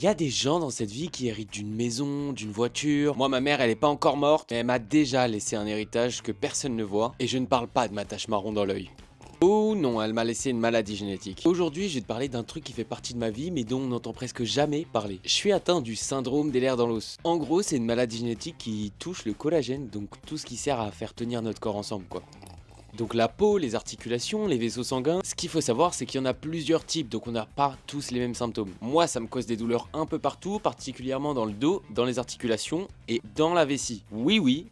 Il y a des gens dans cette vie qui héritent d'une maison, d'une voiture. Moi, ma mère, elle est pas encore morte, mais elle m'a déjà laissé un héritage que personne ne voit. Et je ne parle pas de ma tache marron dans l'œil. Oh non, elle m'a laissé une maladie génétique. Aujourd'hui, je vais te parler d'un truc qui fait partie de ma vie, mais dont on n'entend presque jamais parler. Je suis atteint du syndrome des lers dans l'os. En gros, c'est une maladie génétique qui touche le collagène, donc tout ce qui sert à faire tenir notre corps ensemble, quoi. Donc la peau, les articulations, les vaisseaux sanguins, ce qu'il faut savoir c'est qu'il y en a plusieurs types, donc on n'a pas tous les mêmes symptômes. Moi ça me cause des douleurs un peu partout, particulièrement dans le dos, dans les articulations et dans la vessie. Oui oui,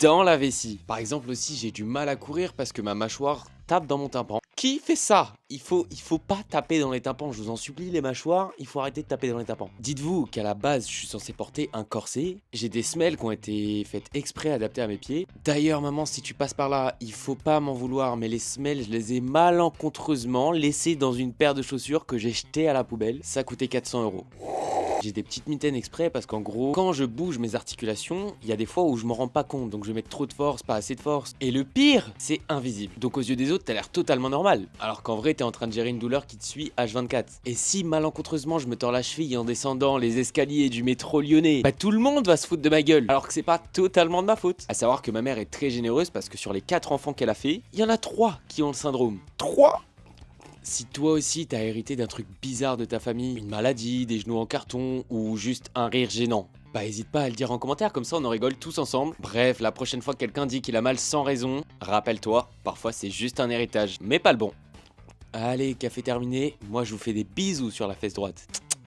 dans la vessie. Par exemple aussi j'ai du mal à courir parce que ma mâchoire tape dans mon tympan. Qui fait ça? Il faut pas taper dans les tympans, je vous en supplie les mâchoires, il faut arrêter de taper dans les tympans. Dites-vous qu'à la base je suis censé porter un corset, j'ai des semelles qui ont été faites exprès adaptées à mes pieds. D'ailleurs maman si tu passes par là, il faut pas m'en vouloir mais les semelles je les ai malencontreusement laissées dans une paire de chaussures que j'ai jetées à la poubelle, ça coûtait 400 €. J'ai des petites mitaines exprès parce qu'en gros, quand je bouge mes articulations, il y a des fois où je m'en rends pas compte, donc je vais mettre trop de force, pas assez de force. Et le pire, c'est invisible. Donc aux yeux des autres, t'as l'air totalement normal. Alors qu'en vrai, t'es en train de gérer une douleur qui te suit H24. Et si malencontreusement je me tords la cheville en descendant les escaliers du métro lyonnais, bah tout le monde va se foutre de ma gueule. Alors que c'est pas totalement de ma faute. À savoir que ma mère est très généreuse parce que sur les 4 enfants qu'elle a fait, il y en a 3 qui ont le syndrome. 3. Si toi aussi t'as hérité d'un truc bizarre de ta famille, une maladie, des genoux en carton ou juste un rire gênant, bah hésite pas à le dire en commentaire, comme ça on en rigole tous ensemble. Bref, la prochaine fois que quelqu'un dit qu'il a mal sans raison, rappelle-toi, parfois c'est juste un héritage, mais pas le bon. Allez, café terminé, moi je vous fais des bisous sur la fesse droite.